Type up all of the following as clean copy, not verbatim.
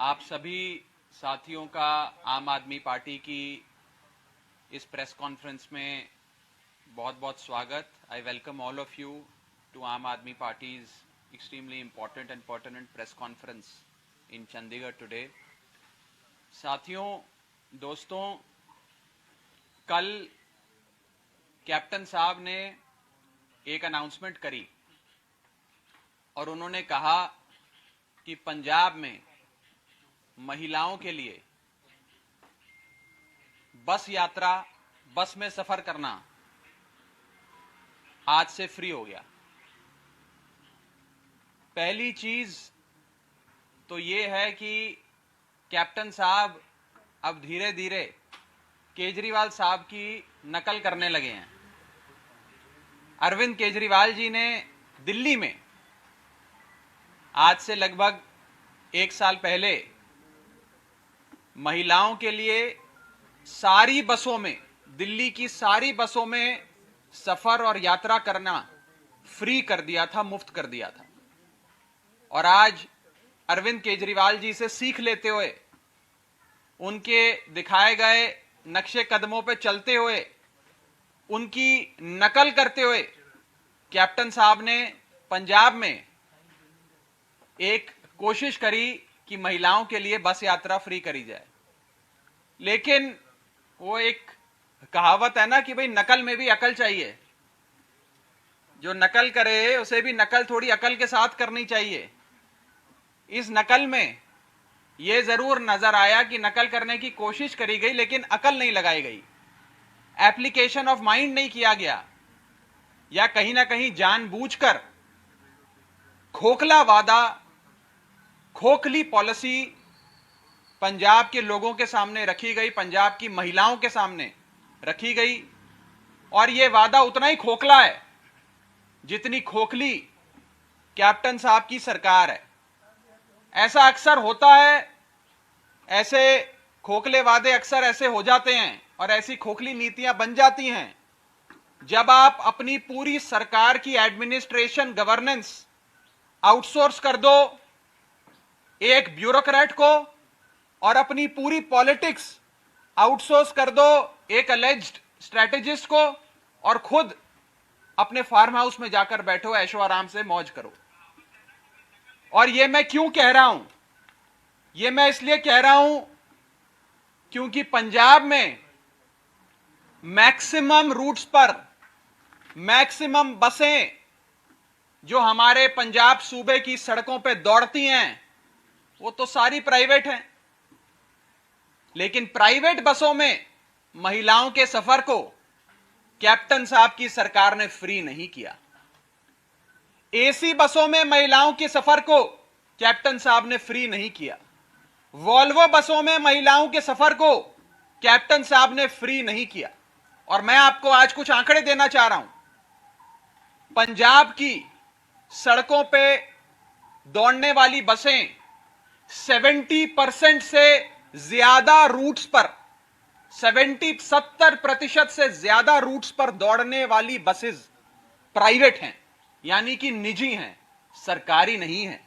आप सभी साथियों का आम आदमी पार्टी की इस प्रेस कॉन्फ्रेंस में बहुत बहुत स्वागत। I welcome all of you to Aam Aadmi party's extremely important and pertinent press conference in Chandigarh today. साथियों, दोस्तों, कल कैप्टन साहब ने एक अनाउंसमेंट करी और उन्होंने कहा कि पंजाब में महिलाओं के लिए बस यात्रा, बस में सफर करना आज से फ्री हो गया। पहली चीज तो ये है कि कैप्टन साहब अब धीरे धीरे केजरीवाल साहब की नकल करने लगे हैं। अरविंद केजरीवाल जी ने दिल्ली में आज से लगभग 1 साल पहले महिलाओं के लिए सारी बसों में, दिल्ली की सारी बसों में सफर और यात्रा करना फ्री कर दिया था, मुफ्त कर दिया था। और आज अरविंद केजरीवाल जी से सीख लेते हुए, उनके दिखाए गए नक्शे कदमों पे चलते हुए, उनकी नकल करते हुए कैप्टन साहब ने पंजाब में एक कोशिश करी कि महिलाओं के लिए बस यात्रा फ्री करी जाए। लेकिन वो एक कहावत है ना कि भाई नकल में भी अकल चाहिए। जो नकल करे उसे भी नकल थोड़ी अकल के साथ करनी चाहिए। इस नकल में यह जरूर नजर आया कि नकल करने की कोशिश करी गई लेकिन अकल नहीं लगाई गई, एप्लीकेशन ऑफ माइंड नहीं किया गया, या कहीं ना कहीं जानबूझकर खोखला वादा, खोखली पॉलिसी पंजाब के लोगों के सामने रखी गई, पंजाब की महिलाओं के सामने रखी गई। और यह वादा उतना ही खोखला है जितनी खोखली कैप्टन साहब की सरकार है। ऐसा अक्सर होता है, ऐसे खोखले वादे अक्सर ऐसे हो जाते हैं और ऐसी खोखली नीतियां बन जाती हैं जब आप अपनी पूरी सरकार की एडमिनिस्ट्रेशन, गवर्नेंस आउटसोर्स कर दो एक ब्यूरोक्रेट को और अपनी पूरी पॉलिटिक्स आउटसोर्स कर दो एक अलेज्ड स्ट्रेटेजिस्ट को और खुद अपने फार्म हाउस में जाकर बैठो, ऐशो आराम से मौज करो। और यह मैं क्यों कह रहा हूं? यह मैं इसलिए कह रहा हूं क्योंकि पंजाब में मैक्सिमम रूट्स पर मैक्सिमम बसें जो हमारे पंजाब सूबे की सड़कों पे दौड़ती हैं वो तो सारी प्राइवेट हैं। लेकिन प्राइवेट बसों में महिलाओं के सफर को कैप्टन साहब की सरकार ने फ्री नहीं किया। एसी बसों में महिलाओं के सफर को कैप्टन साहब ने फ्री नहीं किया। वॉल्वो बसों में महिलाओं के सफर को कैप्टन साहब ने फ्री नहीं किया। और मैं आपको आज कुछ आंकड़े देना चाह रहा हूं। पंजाब की सड़कों पे दौड़ने वाली बसें 70% से ज्यादा रूट्स पर, 70% से ज्यादा रूट्स पर दौड़ने वाली बसेस प्राइवेट हैं, यानी कि निजी हैं, सरकारी नहीं हैं।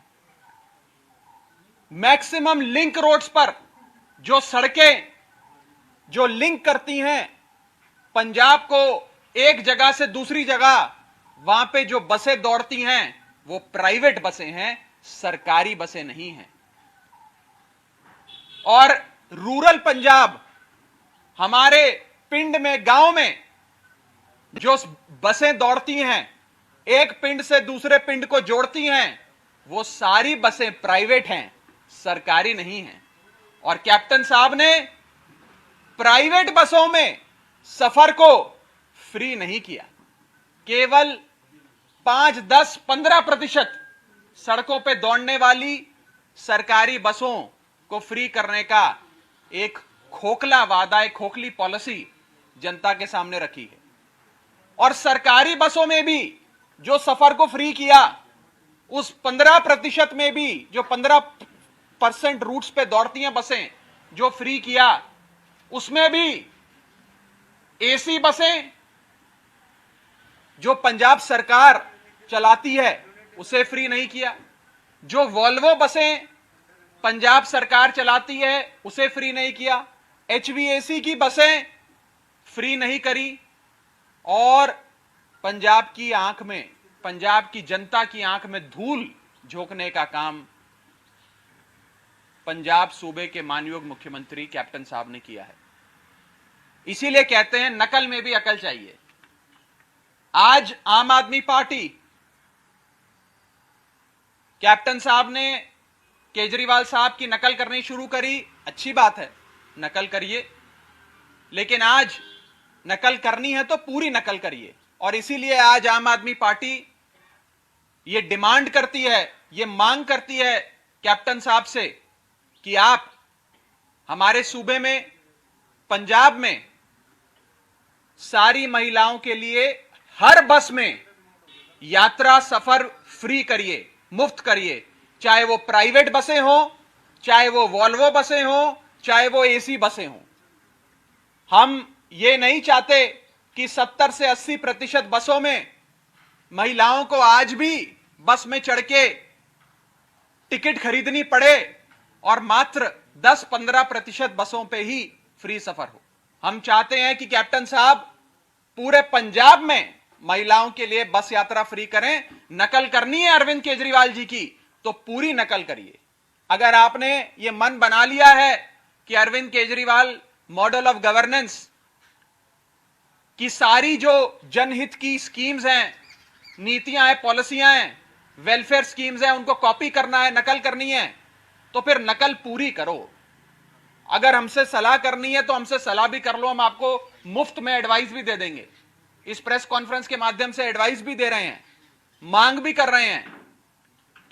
मैक्सिमम लिंक रोड्स पर जो सड़कें जो लिंक करती हैं पंजाब को एक जगह से दूसरी जगह, वहां पे जो बसें दौड़ती हैं वो प्राइवेट बसें हैं, सरकारी बसें नहीं हैं। और रूरल पंजाब, हमारे पिंड में, गांव में जो बसें दौड़ती हैं, एक पिंड से दूसरे पिंड को जोड़ती हैं, वो सारी बसें प्राइवेट हैं, सरकारी नहीं हैं। और कैप्टन साहब ने प्राइवेट बसों में सफर को फ्री नहीं किया। केवल 5, 10, 15% सड़कों पे दौड़ने वाली सरकारी बसों को फ्री करने का एक खोखला वादा, एक खोखली पॉलिसी जनता के सामने रखी है। और सरकारी बसों में भी जो सफर को फ्री किया, उस 15% में भी जो 15% रूट्स पे दौड़ती हैं बसें जो फ्री किया, उसमें भी एसी बसें जो पंजाब सरकार चलाती है उसे फ्री नहीं किया। जो वॉल्वो बसें पंजाब सरकार चलाती है उसे फ्री नहीं किया, एचवीएसी की बसें फ्री नहीं करी, और पंजाब की आंख में, पंजाब की जनता की आंख में धूल झोंकने का काम पंजाब सूबे के माननीय मुख्यमंत्री कैप्टन साहब ने किया है। इसीलिए कहते हैं नकल में भी अकल चाहिए। आज आम आदमी पार्टी, कैप्टन साहब ने केजरीवाल साहब की नकल करनी शुरू करी, अच्छी बात है, नकल करिए, लेकिन आज नकल करनी है तो पूरी नकल करिए। और इसीलिए आज आम आदमी पार्टी ये डिमांड करती है, ये मांग करती है कैप्टन साहब से कि आप हमारे सूबे में, पंजाब में सारी महिलाओं के लिए हर बस में यात्रा सफर फ्री करिए, मुफ्त करिए, चाहे वो प्राइवेट बसें हो, चाहे वो वॉल्वो बसें हो, चाहे वो एसी बसें हो। हम ये नहीं चाहते कि 70 से 80% बसों में महिलाओं को आज भी बस में चढ़ के टिकट खरीदनी पड़े और मात्र 10-15% बसों पे ही फ्री सफर हो। हम चाहते हैं कि कैप्टन साहब पूरे पंजाब में महिलाओं के लिए बस यात्रा फ्री करें। नकल करनी है अरविंद केजरीवाल जी की तो पूरी नकल करिए। अगर आपने ये मन बना लिया है कि Arvind Kejriwal model of governance की सारी जो जनहित की स्कीम्स हैं, नीतियां हैं, पॉलिसियां हैं, वेलफेयर स्कीम्स हैं, उनको कॉपी करना है, नकल करनी है, तो फिर नकल पूरी करो। अगर हमसे सलाह करनी है तो हमसे सलाह भी कर लो, हम आपको मुफ्त में एडवाइस भी दे देंगे। इस प्रेस कॉन्फ्रेंस के माध्यम से एडवाइस भी दे रहे हैं, मांग भी कर रहे हैं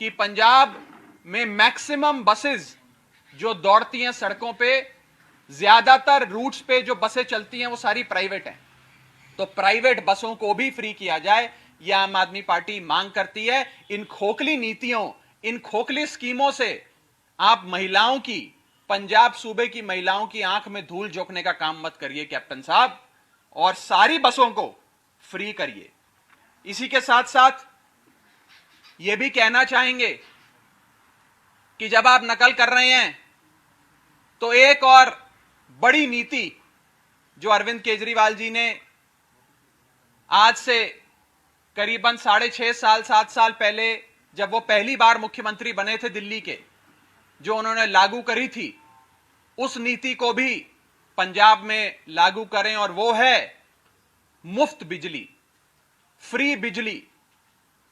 कि पंजाब में मैक्सिमम बसेस जो दौड़ती हैं सड़कों पे, ज्यादातर रूट्स पे जो बसें चलती हैं वो सारी प्राइवेट हैं, तो प्राइवेट बसों को भी फ्री किया जाए। यह आम आदमी पार्टी मांग करती है। इन खोखली नीतियों, इन खोखली स्कीमों से आप महिलाओं की, पंजाब सूबे की महिलाओं की आंख में धूल झोंकने का काम मत करिए कैप्टन साहब, और सारी बसों को फ्री करिए। इसी के साथ साथ यह भी कहना चाहेंगे कि जब आप नकल कर रहे हैं तो एक और बड़ी नीति जो अरविंद केजरीवाल जी ने आज से करीबन 6.5 साल 7 साल पहले, जब वो पहली बार मुख्यमंत्री बने थे दिल्ली के, जो उन्होंने लागू करी थी, उस नीति को भी पंजाब में लागू करें, और वो है मुफ्त बिजली, फ्री बिजली।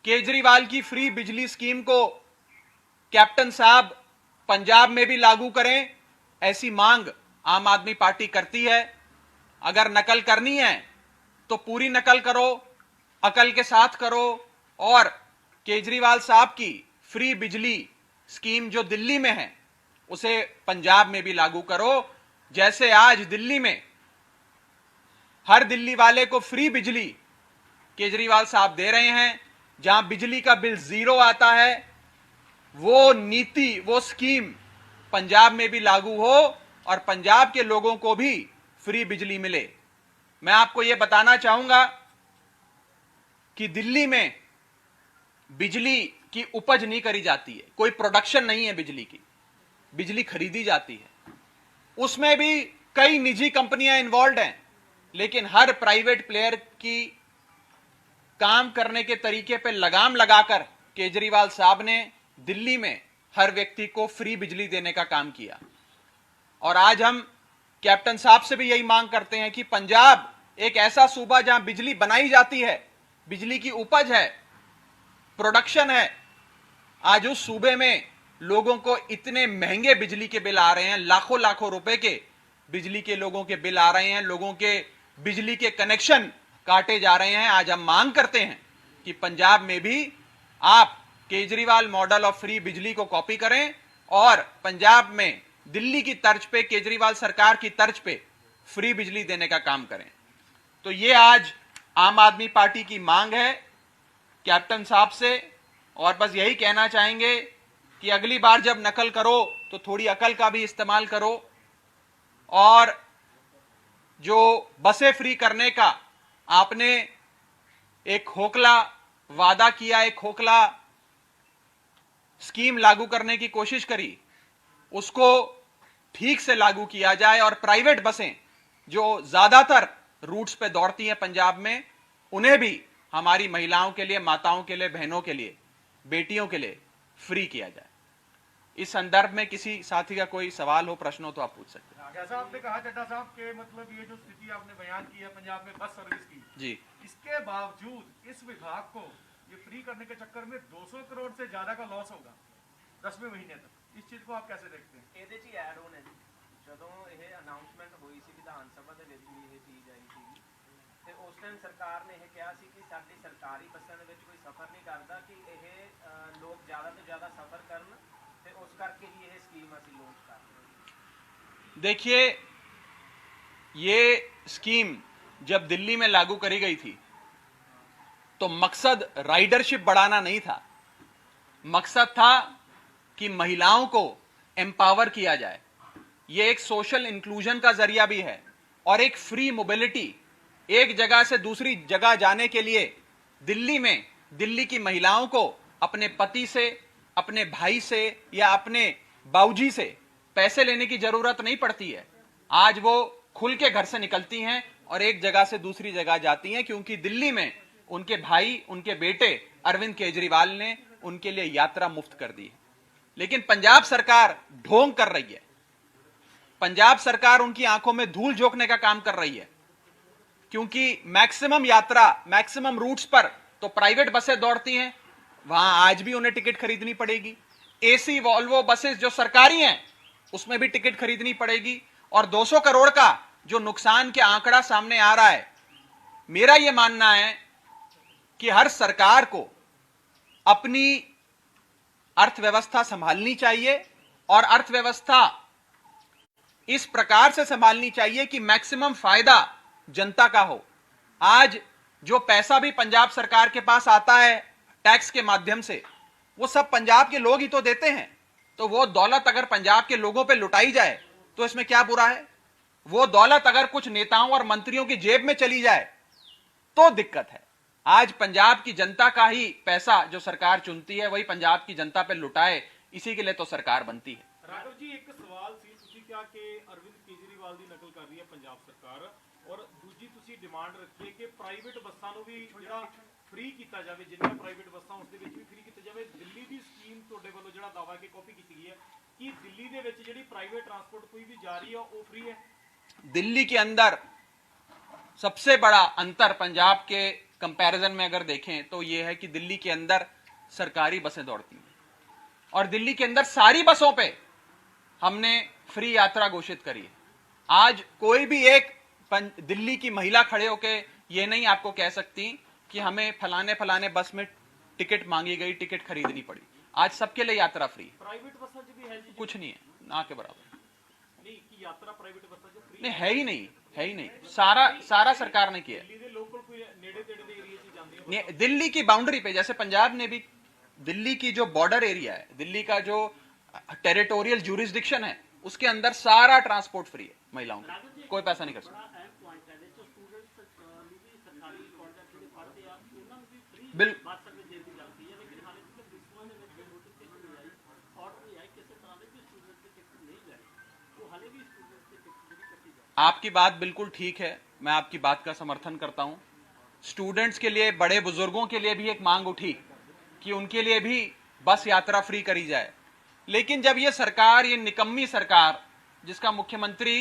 केजरीवाल की फ्री बिजली स्कीम को कैप्टन साहब पंजाब में भी लागू करें, ऐसी मांग आम आदमी पार्टी करती है। अगर नकल करनी है तो पूरी नकल करो, अकल के साथ करो, और केजरीवाल साहब की फ्री बिजली स्कीम जो दिल्ली में है उसे पंजाब में भी लागू करो। जैसे आज दिल्ली में हर दिल्ली वाले को फ्री बिजली केजरीवाल साहब दे रहे हैं, जहां बिजली का बिल 0 आता है, वो नीति, वो स्कीम पंजाब में भी लागू हो और पंजाब के लोगों को भी फ्री बिजली मिले। मैं आपको यह बताना चाहूंगा कि दिल्ली में बिजली की उपज नहीं करी जाती है, कोई प्रोडक्शन नहीं है बिजली की, बिजली खरीदी जाती है। उसमें भी कई निजी कंपनियां इन्वॉल्व हैं, लेकिन हर प्राइवेट प्लेयर की काम करने के तरीके पे लगाम लगाकर केजरीवाल साहब ने दिल्ली में हर व्यक्ति को फ्री बिजली देने का काम किया। और आज हम कैप्टन साहब से भी यही मांग करते हैं कि पंजाब एक ऐसा सूबा जहां बिजली बनाई जाती है, बिजली की उपज है, प्रोडक्शन है, आज उस सूबे में लोगों को इतने महंगे बिजली के बिल आ रहे हैं, लाखों लाखों रुपए के बिजली के लोगों के बिल आ रहे हैं, लोगों के बिजली के कनेक्शन काटे जा रहे हैं। आज हम मांग करते हैं कि पंजाब में भी आप केजरीवाल मॉडल ऑफ फ्री बिजली को कॉपी करें और पंजाब में दिल्ली की तर्ज पे, केजरीवाल सरकार की तर्ज पे फ्री बिजली देने का काम करें। तो ये आज आम आदमी पार्टी की मांग है कैप्टन साहब से, और बस यही कहना चाहेंगे कि अगली बार जब नकल करो तो थोड़ी अकल का भी इस्तेमाल करो, और जो बसें फ्री करने का आपने एक खोखला वादा किया, एक खोखला स्कीम लागू करने की कोशिश करी, उसको ठीक से लागू किया जाए और प्राइवेट बसें जो ज्यादातर रूट्स पे दौड़ती हैं पंजाब में, उन्हें भी हमारी महिलाओं के लिए, माताओं के लिए, बहनों के लिए, बेटियों के लिए फ्री किया जाए। इस संदर्भ में किसी साथी का कोई सवाल हो, प्रश्न हो तो आप पूछ सकते हैं। जैसा आपने कहा चड्ढा साहब के मतलब ये जो स्थिति आपने बयान की है पंजाब में बस सर्विस की जी, इसके बावजूद इस विभाग को ये फ्री करने के चक्कर में 200 करोड़ से ज्यादा का लॉस होगा 10वें महीने तक। इस चीज को आप कैसे देखते हैं? ਇਹਦੇ 'ਚ ਐਡ ਹੋਣ ਹੈ ਜੀ, ਜਦੋਂ ਇਹ ਅਨਾਉਂਸਮੈਂਟ ਹੋਈ ਸੀ ਵਿਧਾਨ ਸਭਾ ਦੇ ਵਿੱਚ ਵੀ ਇਹ ਚੀਜ਼ ਆਈ ਸੀ ਤੇ ਉਸ ਟਾਈਮ ਸਰਕਾਰ ਨੇ ਇਹ ਕਿਹਾ ਸੀ ਕਿ ਸਾਡੀ ਸਰਕਾਰੀ ਬੱਸਾਂ ਦੇ ਵਿੱਚ ਕੋਈ ਸਫ਼ਰ ਨਹੀਂ ਕਰਦਾ ਕਿ ਇਹ ਲੋਕ ਜ਼ਿਆਦਾ ਤੋਂ ਜ਼ਿਆਦਾ ਸਫ਼ਰ ਕਰਨ ਤੇ ਉਸ ਕਰਕੇ ਹੀ ਇਹ ਸਕੀਮ ਅਸੀਂ ਲਾਂਚ ਕਰ ਰਹੇ ਹਾਂ। देखिए, ये स्कीम जब दिल्ली में लागू करी गई थी तो मकसद राइडरशिप बढ़ाना नहीं था, मकसद था कि महिलाओं को एम्पावर किया जाए। यह एक सोशल इंक्लूजन का जरिया भी है और एक फ्री मोबिलिटी, एक जगह से दूसरी जगह जाने के लिए दिल्ली में दिल्ली की महिलाओं को अपने पति से, अपने भाई से या अपने बाबूजी से पैसे लेने की जरूरत नहीं पड़ती है। आज वो खुल के घर से निकलती हैं और एक जगह से दूसरी जगह जाती हैं, क्योंकि दिल्ली में उनके भाई, उनके बेटे अरविंद केजरीवाल ने उनके लिए यात्रा मुफ्त कर दी है। लेकिन पंजाब सरकार ढोंग कर रही है, पंजाब सरकार उनकी आंखों में धूल झोंकने का काम कर रही है, क्योंकि मैक्सिमम यात्रा, मैक्सिमम रूट्स पर तो प्राइवेट बसें दौड़ती हैं, वहां आज भी उन्हें टिकट खरीदनी पड़ेगी। एसी वॉल्वो बसेस जो सरकारी हैं उसमें भी टिकट खरीदनी पड़ेगी, और 200 करोड़ का जो नुकसान के आंकड़ा सामने आ रहा है, मेरा यह मानना है कि हर सरकार को अपनी अर्थव्यवस्था संभालनी चाहिए और अर्थव्यवस्था इस प्रकार से संभालनी चाहिए कि मैक्सिमम फायदा जनता का हो। आज जो पैसा भी पंजाब सरकार के पास आता है टैक्स के माध्यम से, वो सब पंजाब के लोग ही तो देते हैं, तो वो दौलत अगर पंजाब के लोगों पे लुटाई जाए तो इसमें क्या बुरा है? वो दौलत अगर कुछ नेताओं और मंत्रियों की जेब में चली जाए तो दिक्कत है। आज पंजाब की जनता का ही पैसा जो सरकार चुनती है वही पंजाब की जनता पे लुटाए, इसी के लिए तो सरकार बनती है। राघव जी, एक सवाल सी ਤੁਸੀਂ ਕਿਹਾ ਕਿ ਅਰਵਿੰਦ ਕੇਜਰੀਵਾਲ ਦੀ ਨਕਲ ਕਰ ਰਹੀ ਹੈ ਪੰਜਾਬ ਸਰਕਾਰ, ਔਰ ਦੂਜੀ ਤੁਸੀਂ ਡਿਮਾਂਡ ਰੱਖੀ ਹੈ ਕਿ ਪ੍ਰਾਈਵੇਟ ਬੱਸਾਂ ਨੂੰ ਵੀ ਜਿਹੜਾ ਫ੍ਰੀ ਕੀਤਾ ਜਾਵੇ, ਜਿੰਨੀਆਂ ਪ੍ਰਾਈਵੇਟ ਬੱਸਾਂ ਉਸ ਦੇ ਵਿੱਚ ਵੀ ਫ੍ਰੀ ਕੀਤਾ ਜਾਵੇ। ਦਿੱਲੀ ਦੀ ਸਕੀਮ ਤੁਹਾਡੇ ਵੱਲੋਂ ਜਿਹੜਾ ਦਾਅਵਾ ਕਿ ਕਾਪੀ ਕੀਤੀ ਗਈ ਹੈ, ਕਿ ਦਿੱਲੀ ਦੇ ਵਿੱਚ ਜਿਹੜੀ ਪ੍ਰਾਈਵੇਟ ट्रांसपोर्ट कोई भी जा रही है वो फ्री है? दिल्ली के अंदर सबसे बड़ा अंतर पंजाब के कंपैरिजन में अगर देखें तो यह है कि दिल्ली के अंदर सरकारी बसें दौड़ती हैं और दिल्ली के अंदर सारी बसों पे हमने फ्री यात्रा घोषित करी है। आज कोई भी एक दिल्ली की महिला खड़े होके ये नहीं आपको कह सकती कि हमें फलाने फलाने बस में टिकट मांगी गई, टिकट खरीदनी पड़ी। आज सबके लिए यात्रा फ्री। प्राइवेट बस भी है जी? कुछ नहीं है, ना के बराबर नहीं कि यात्रा प्राइवेट बस जो फ्री नहीं, है ही नहीं, है ही नहीं। सारा सरकार ने किया। दिल्ली ਦੇ ਲੋਕਲ ਕੋਈ ਨੇੜੇ ਤੇੜੇ ਦੇ ਏਰੀਆ 'ਚ ਜਾਂਦੀ है? दिल्ली की बाउंड्री पे, जैसे पंजाब ने भी दिल्ली की जो बॉर्डर एरिया है, दिल्ली का जो टेरिटोरियल ज्यूरिसडिक्शन है, उसके अंदर सारा ट्रांसपोर्ट फ्री है महिलाओं का, कोई पैसा नहीं कर सकता। बिल आपकी बात बिल्कुल ठीक है, मैं आपकी बात का समर्थन करता हूं। स्टूडेंट्स के लिए, बड़े बुजुर्गों के लिए भी एक मांग उठी कि उनके लिए भी बस यात्रा फ्री करी जाए। लेकिन जब ये सरकार, ये निकम्मी सरकार जिसका मुख्यमंत्री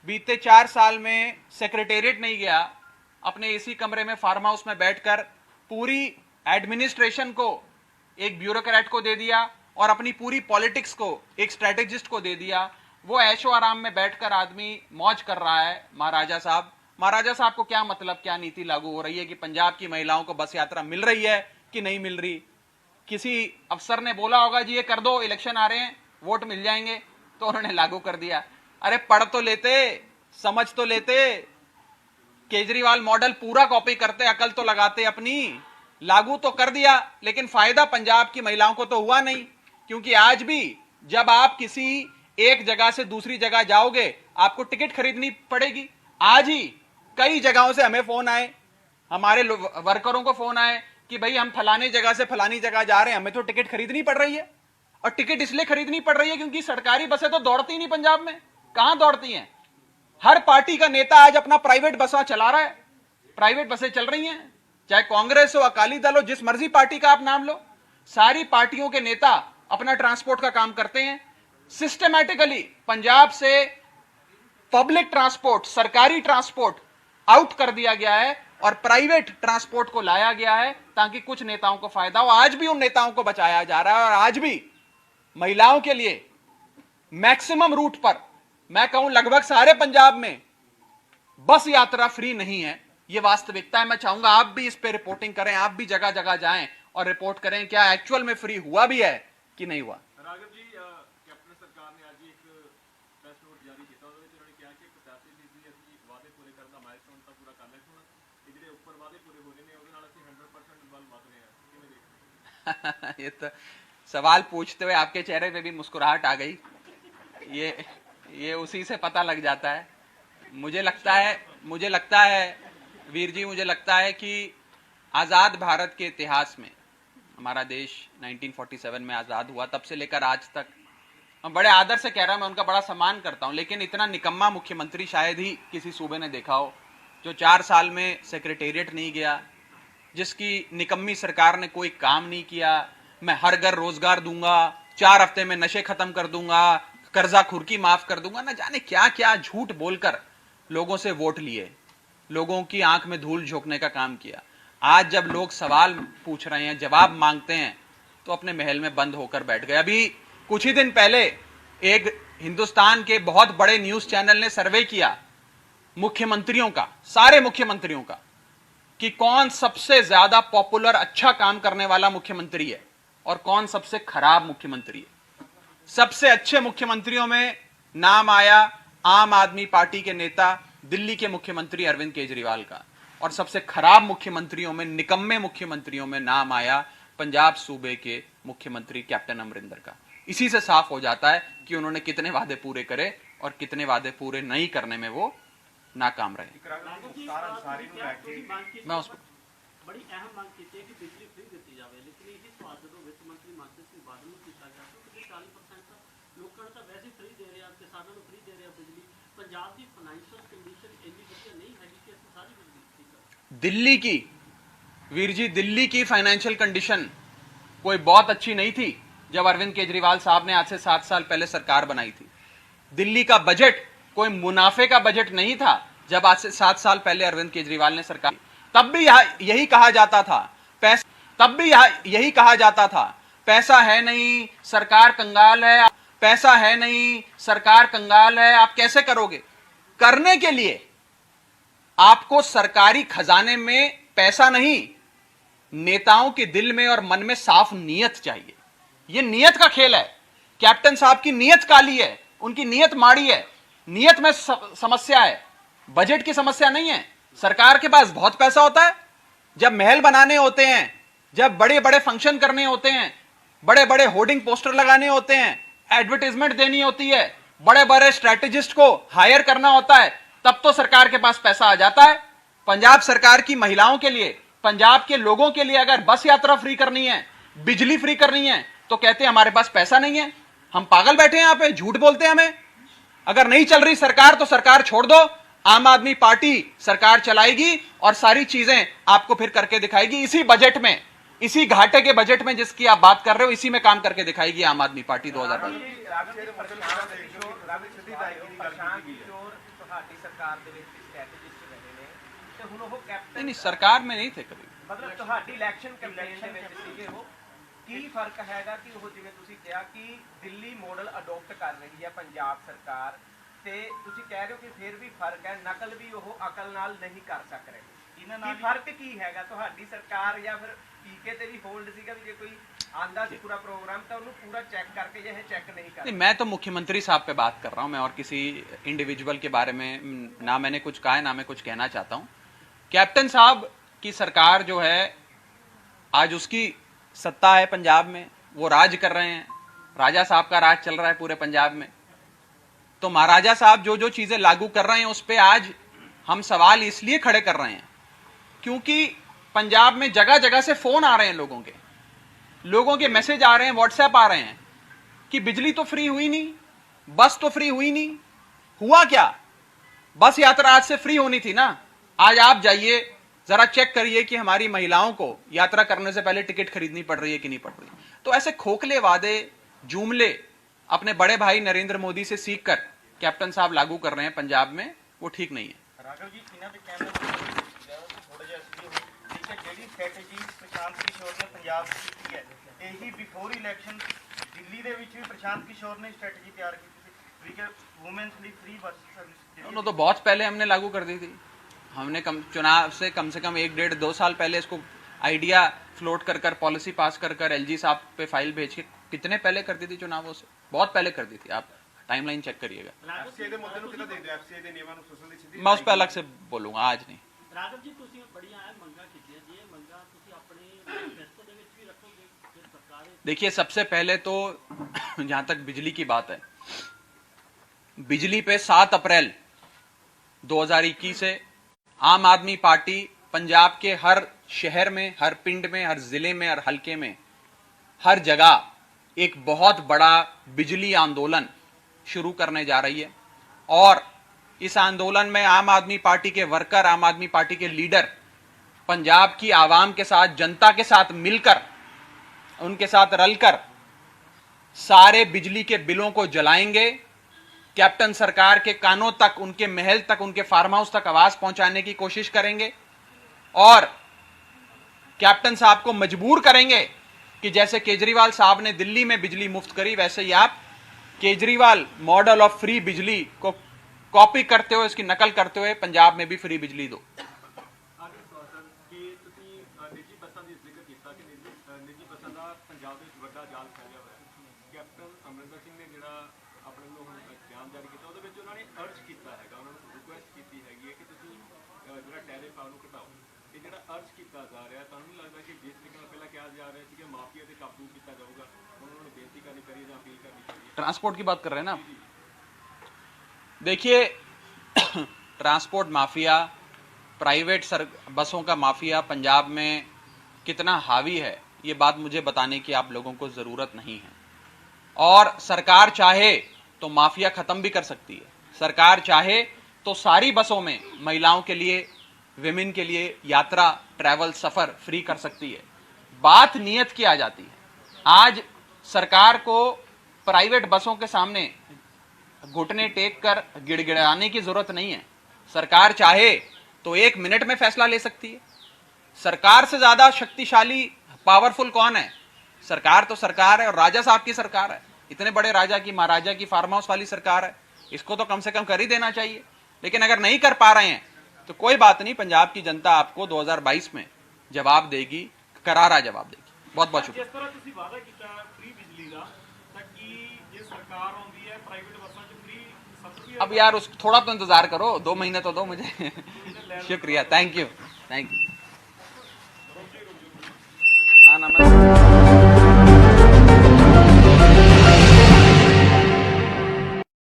बीते 4 साल में सेक्रेटेरिएट नहीं गया, अपने एसी कमरे में फार्म हाउस में बैठकर पूरी एडमिनिस्ट्रेशन को एक ब्यूरोक्रेट को दे दिया और अपनी पूरी पॉलिटिक्स को एक स्ट्रेटेजिस्ट को दे दिया, वो ऐशो आराम में बैठकर आदमी मौज कर रहा है। महाराजा साहब को क्या मतलब, क्या नीति लागू हो रही है कि पंजाब की महिलाओं को बस यात्रा मिल रही है कि नहीं मिल रही? किसी अफसर ने बोला होगा जी ये कर दो, इलेक्शन आ रहे हैं, वोट मिल जाएंगे, तो उन्होंने लागू कर दिया। अरे पढ़ तो लेते, समझ तो लेते, केजरीवाल मॉडल पूरा कॉपी करते, अकल तो लगाते अपनी। लागू तो कर दिया लेकिन फायदा पंजाब की महिलाओं को तो हुआ नहीं, क्योंकि आज भी जब आप किसी एक जगह से दूसरी जगह जाओगे आपको टिकट खरीदनी पड़ेगी। आज ही कई जगहों से हमें फोन आए, हमारे वर्करों को फोन आए कि भाई हम फलाने जगह से फलानी जगह जा रहे हैं, हमें तो टिकट खरीदनी पड़ रही है। और टिकट इसलिए खरीदनी पड़ रही है क्योंकि सरकारी बसें तो दौड़ती नहीं पंजाब में। कहां दौड़ती हैं? हर पार्टी का नेता आज अपना प्राइवेट बसा चला रहा है, प्राइवेट बसें चल रही हैं, चाहे कांग्रेस हो, अकाली दल हो, जिस मर्जी पार्टी का आप नाम लो, सारी पार्टियों के नेता अपना ट्रांसपोर्ट का काम करते हैं। सिस्टमैटिकली पंजाब से पब्लिक ट्रांसपोर्ट, सरकारी ट्रांसपोर्ट आउट कर दिया गया है और प्राइवेट ट्रांसपोर्ट को लाया गया है ताकि कुछ नेताओं को फायदा हो। आज भी उन नेताओं को बचाया जा रहा है और आज भी महिलाओं के लिए मैक्सिमम रूट पर, मैं कहूं लगभग सारे पंजाब में बस यात्रा फ्री नहीं है। यह वास्तविकता है। मैं चाहूंगा आप भी इस पे रिपोर्टिंग करें, आप भी जगह जगह जाएं और रिपोर्ट करें क्या एक्चुअल में फ्री हुआ भी है कि नहीं हुआ। राघव जी, कैप्टन सरकार ने आज एक प्रेस नोट जारी किया, ਉਹਦੇ ਵਿੱਚ ਉਹਨਾਂ ਨੇ ਕਿਹਾ ਕਿ 85% ਅਸੀਂ ਵਾਅਦੇ ਪੂਰੇ ਕਰਨ ਦਾ ਮਾਈਲਸਟੋਨ ਤਾਂ ਪੂਰਾ ਕਰ ਲਿਆ, ਹੁਣ ਇਹ ਜਿਹੜੇ ਉੱਪਰ ਵਾਅਦੇ ਪੂਰੇ ਹੋ ਰਹੇ ਨੇ ਉਹਦੇ ਨਾਲ ਅਸੀਂ 100% ਵੱਲ ਵਧ ਰਹੇ ਹਾਂ, ਕਿਵੇਂ ਦੇਖਦੇ ਹੋ? ये तो सवाल पूछते हुए आपके चेहरे पे भी मुस्कुराहट आ गई। ये उसी से पता लग जाता है। मुझे लगता है वीर जी, मुझे लगता है कि आजाद भारत के इतिहास में, हमारा देश 1947 में आजाद हुआ, तब से लेकर आज तक, मैं बड़े आदर से कह रहा हूं, मैं उनका बड़ा सम्मान करता हूं, लेकिन इतना निकम्मा मुख्यमंत्री शायद ही किसी सूबे ने देखा हो, जो 4 साल में सेक्रेटेरिएट नहीं गया, जिसकी निकम्मी सरकार ने कोई काम नहीं किया। मैं हर घर रोजगार दूंगा, 4 हफ्ते में नशे खत्म कर दूंगा, कर्जा खुरकी माफ कर दूंगा, न जाने क्या क्या झूठ बोलकर लोगों से वोट लिए, लोगों की आंख में धूल झोंकने का काम किया। आज जब लोग सवाल पूछ रहे हैं, जवाब मांगते हैं, तो अपने महल में बंद होकर बैठ गए। अभी कुछ ही दिन पहले एक हिंदुस्तान के बहुत बड़े न्यूज चैनल ने सर्वे किया मुख्यमंत्रियों का, सारे मुख्यमंत्रियों का, कि कौन सबसे ज्यादा पॉपुलर, अच्छा काम करने वाला मुख्यमंत्री है और कौन सबसे खराब मुख्यमंत्री है। सबसे अच्छे मुख्यमंत्रियों में नाम आया आम आदमी पार्टी के नेता, दिल्ली के मुख्यमंत्री अरविंद केजरीवाल का, और सबसे खराब मुख्यमंत्रियों में, निकम्मे मुख्यमंत्रियों में नाम आया पंजाब सूबे के मुख्यमंत्री कैप्टन अमरिंदर का। इसी से साफ हो जाता है कि उन्होंने कितने वादे पूरे करे और कितने वादे पूरे नहीं करने में वो नाकाम रहे। मैं उसको बड़ी अहम मांग की थी कि बिजली फ्री दी जाए, लेकिन यही सवाल जो वित्त मंत्री मनप्रीत सिंह बादल ने किया गया कि 40% लोगों ने तो वैसे फ्री दे रहे हैं, किसानों को फ्री दे रहे हैं बिजली। पंजाब की फाइनेंशियल कंडीशन इतनी बढ़िया नहीं है कि असं सारी बिजली फ्री कर। दिल्ली की, वीर जी, दिल्ली की फाइनेंशियल कंडीशन कोई बहुत अच्छी नहीं थी जब अरविंद केजरीवाल साहब ने आज से 7 साल पहले सरकार बनाई थी। दिल्ली का बजट कोई मुनाफे का बजट नहीं था जब आज से 7 साल पहले अरविंद केजरीवाल ने सरकार, तब भी यही कहा जाता था, पैसा है नहीं, सरकार कंगाल है, पैसा है नहीं, सरकार कंगाल है, आप कैसे करोगे? करने के लिए आपको सरकारी खजाने में पैसा नहीं, नेताओं के दिल में और मन में साफ नीयत चाहिए। यह नीयत का खेल है। कैप्टन साहब की नीयत काली है, उनकी नीयत माड़ी है, नीयत में समस्या है, बजट की समस्या नहीं है। सरकार के पास बहुत पैसा होता है, जब महल बनाने होते हैं, जब बड़े बड़े फंक्शन करने होते हैं, बड़े बड़े होर्डिंग पोस्टर लगाने होते हैं, एडवर्टाइजमेंट देनी होती है, बड़े बड़े स्ट्रैटेजिस्ट को हायर करना होता है, तब तो सरकार के पास पैसा आ जाता है। पंजाब सरकार की महिलाओं के लिए, पंजाब के लोगों के लिए अगर बस यात्रा फ्री करनी है, बिजली फ्री करनी है, तो कहते हैं हमारे पास पैसा नहीं है, हम पागल बैठे हैं यहां पे, झूठ बोलते हैं हमें। अगर नहीं चल रही सरकार तो सरकार छोड़ दो, आम आदमी पार्टी सरकार चलाएगी और सारी चीजें आपको फिर करके दिखाएगी। इसी बजट में, इसी घाटे के बजट में जिसकी आप बात कर रहे हो, इसी में काम करके दिखाएगी आम आदमी पार्टी 2022। नहीं, सरकार में नहीं थे कभी। मतलब ਤੁਹਾਡੀ ਇਲੈਕਸ਼ਨ ਕੈਂਪੇਨ ਦੇ ਵਿੱਚ ਸੀਗੇ ਉਹ, ਕੀ ਫਰਕ ਹੈਗਾ ਕਿ ਉਹ ਜਿਵੇਂ ਤੁਸੀਂ ਕਿਹਾ ਕਿ ਦਿੱਲੀ ਮਾਡਲ ਅਡਾਪਟ ਕਰ ਰਹੀ ਹੈ ਪੰਜਾਬ ਸਰਕਾਰ, ਤੇ ਤੁਸੀਂ ਕਹਿ ਰਹੇ ਹੋ ਕਿ ਫਿਰ ਵੀ ਫਰਕ ਹੈ, ਨਕਲ ਵੀ ਉਹ ਅਕਲ ਨਾਲ ਨਹੀਂ ਕਰ ਸਕ ਰਹੇ। ਇਹਨਾਂ ਨਾਲ ਫਰਕ ਕੀ ਹੈਗਾ ਤੁਹਾਡੀ ਸਰਕਾਰ ਜਾਂ ਫਿਰ ਪੀਕੇ ਤੇ ਵੀ ਹੋਲਡ ਸੀਗਾ ਵੀ ਜੇ ਕੋਈ आंदा से पूरा प्रोग्राम था उन्हें पूरा चेक करके यह चेक नहीं कर। नहीं, मैं तो मुख्यमंत्री साहब पे बात कर रहा हूं, मैं और किसी इंडिविजुअल के बारे में ना मैंने कुछ कहा है ना मैं कुछ कहना चाहता हूं। कैप्टन साहब की सरकार जो है, आज उसकी सत्ता है पंजाब में, वो राज कर रहे हैं, राजा साहब का राज चल रहा है पूरे पंजाब में। तो महाराजा साहब जो जो चीजें लागू कर रहे हैं उस पर आज हम सवाल इसलिए खड़े कर रहे हैं क्योंकि पंजाब में जगह जगह से फोन आ रहे हैं, लोगों के मैसेज आ रहे हैं, व्हाट्सएप आ रहे हैं कि बिजली तो फ्री हुई नहीं, बस तो फ्री हुई नहीं। हुआ क्या? बस यात्रा आज से फ्री होनी थी ना। आज आप जाइए जरा चेक करिए कि हमारी महिलाओं को यात्रा करने से पहले टिकट खरीदनी पड़ रही है कि नहीं पड़ रही। तो ऐसे खोखले वादे, जुमले अपने बड़े भाई नरेंद्र मोदी से सीखकर कैप्टन साहब लागू कर रहे हैं पंजाब में, वो ठीक नहीं है। ਰਾਘਵ ਜੀ ਇਹਨਾਂ ਦੇ ਕਹਿਣ ਦਾ ਥੋੜਾ ਜਿਹਾ ਅਸਲੀ ਠੀਕ ਹੈ, ਜਿਹੜੀ ਸਟ੍ਰੈਟਜੀ ਪ੍ਰਸ਼ਾਂਤ ਕਿਸ਼ੋਰ ਨੇ ਪੰਜਾਬ 'ਚ ਕੀਤੀ ਹੈ, ਇਹੀ ਬਿਫੋਰ ਇਲੈਕਸ਼ਨ ਦਿੱਲੀ ਦੇ ਵਿੱਚ ਵੀ ਪ੍ਰਸ਼ਾंत किशोर ने स्ट्रैटेजी तैयार की थी, ठीक है, वुमेन्स ਲਈ फ्री बस सर्विस। दोनों तो बहुत पहले हमने लागू कर दी थी। हमने चुनाव से कम 1, 1.5, 2 साल पहले इसको आइडिया फ्लोट कर पॉलिसी पास कर एलजी साहब पे फाइल भेज के कितने पहले कर दी थी, चुनावों से बहुत पहले कर दी थी। आप टाइमलाइन चेक करिएगा। ਐਫਸੀਆਈ ਦੇ ਮੁੱਦੇ ਨੂੰ ਕਿਹਦਾ ਦੇਖਦੇ ਹੋ? ਐਫਸੀਆਈ ਦੇ ਨਿਯਮਾਂ ਨੂੰ ਸੁਸਲ ਦੀ ਸਿੱਧੀ मैं उस पर अलग से बोलूंगा, आज नहीं। ਰਾਘਵ ਜੀ ਤੁਸੀਂ ਬੜੀਆਂ ਮੰਗਾਂ ਕੀਤੀਆਂ, ਜੇ ਇਹ ਮੰਗਾਂ ਤੁਸੀਂ ਆਪਣੇ ਮੈਨੀਫੈਸਟੋ ਦੇ ਵਿੱਚ ਵੀ ਰੱਖੋਗੇ ਫਿਰ ਸਰਕਾਰ देखिए, सबसे पहले तो जहां तक बिजली की बात है, बिजली पे 7 अप्रैल 2021 से आम आदमी पार्टी पंजाब के हर शहर में, हर पिंड में, हर जिले में, हर हलके में, हर जगह एक बहुत बड़ा बिजली आंदोलन शुरू करने जा रही है। और इस आंदोलन में आम आदमी पार्टी के वर्कर, आम आदमी पार्टी के लीडर पंजाब की आवाम के साथ, जनता के साथ मिलकर, उनके साथ रलकर सारे बिजली के बिलों को जलाएंगे। कैप्टन सरकार के कानों तक, उनके महल तक, उनके फार्म हाउस तक आवाज पहुंचाने की कोशिश करेंगे और कैप्टन साहब को मजबूर करेंगे कि जैसे केजरीवाल साहब ने दिल्ली में बिजली मुफ्त करी, वैसे ही आप केजरीवाल मॉडल ऑफ फ्री बिजली को कॉपी करते हुए, इसकी नकल करते हुए पंजाब में भी फ्री बिजली दो। ਆਗੇ ਸਵਾਲ ਕਿ ਤੁਸੀਂ ਨਿੱਜੀ ਬੱਸਾਂ ਦੀ ਜ਼ਿਕਰ ਕੀਤਾ ਕਿ ਨਿੱਜੀ ਬੱਸਾਂ ਦਾ ਪੰਜਾਬ ਵਿੱਚ ਵੱਡਾ ਜਾਲ ਫੈਲਿਆ ਹੋਇਆ ਹੈ। ਕੈਪਟਨ ਅਮਰਿੰਦਰ ਸਿੰਘ ਨੇ ਜਿਹੜਾ ਆਪਣੇ ਵੱਲੋਂ ਹੁਣ ਬਿਆਨ ਜਾਰੀ ਕੀਤਾ, ਉਹਦੇ ਵਿੱਚ ਉਹਨਾਂ ਨੇ ਅਰਜ ਕੀਤਾ ਹੈਗਾ, ਉਹਨਾਂ ਨੂੰ ਰਿਕੁਐਸਟ ਕੀਤੀ ਹੈਗੀ ਹੈ ਕਿ ਤੁਸੀਂ ਜਿਹੜਾ ਟੈਰਿਫ ਆ ਉਹਨੂੰ ਘਟਾਓ। ਇਹ ਜਿਹੜਾ ਅਰਜ ਕੀਤਾ ਜਾ ਰਿਹਾ, ਤੁਹਾਨੂੰ ਨਹੀਂ ਲੱਗਦਾ ਕਿ ਜਿਸ ਤਰੀਕੇ ਨਾਲ ਪਹਿਲਾਂ ਕਿਹਾ ਜਾ ਰਿਹਾ ਸੀ ਕਿ ਮਾਫੀਆ ਤੇ ਕਾਬੂ ਕੀਤਾ ਜਾਊਗਾ, ਹੁਣ ਉਹਨਾਂ ਨੂੰ ਬੇਨਤੀ ਕਰਨੀ ਚਾਹੀਦੀ ਜਾਂ ਅਪੀਲ ਕਰਨੀ ਚਾਹੀਦੀ? ट्रांसपोर्ट की बात कर रहे हैं ना आप? देखिए, ट्रांसपोर्ट माफिया, प्राइवेट बसों का माफिया पंजाब में कितना हावी है, ये बात मुझे बताने की आप लोगों को जरूरत नहीं है। और सरकार चाहे तो माफिया खत्म भी कर सकती है। सरकार चाहे तो सारी बसों में महिलाओं के लिए, विमेन के लिए यात्रा, ट्रैवल, सफर फ्री कर सकती है। बात नियत की आ जाती है। आज सरकार को प्राइवेट बसों के सामने घुटने टेक कर गिड़गिड़ाने की जरूरत नहीं है। सरकार चाहे तो 1 मिनट में फैसला ले सकती है। सरकार से ज्यादा शक्तिशाली, पावरफुल कौन है? सरकार तो सरकार है और राजा साहब की सरकार है। इतने बड़े राजा की, महाराजा की फार्म हाउस वाली सरकार है, इसको तो कम से कम कर ही देना चाहिए। लेकिन अगर नहीं कर पा रहे हैं तो कोई बात नहीं, पंजाब की जनता आपको 2022 में जवाब देगी, करारा जवाब देगी। बहुत बहुत शुक्रिया। ਜਿਸ ਤਰ੍ਹਾਂ ਤੁਸੀਂ ਵਾਅਦਾ ਕੀਤਾ ਫ੍ਰੀ ਬਿਜਲੀ ਦਾ, ਤਾਂ ਕੀ ਜੇ ਸਰਕਾਰ ਆਉਂਦੀ ਹੈ ਪ੍ਰਾਈਵੇਟ ਬੱਸਾਂ 'ਚ ਫ੍ਰੀ ਸਫ਼ਰ ਵੀ अब यार उस थोड़ा तो इंतजार करो, 2 महीने तो दो मुझे। शुक्रिया, थैंक यू, थैंक यू। ना ना मैं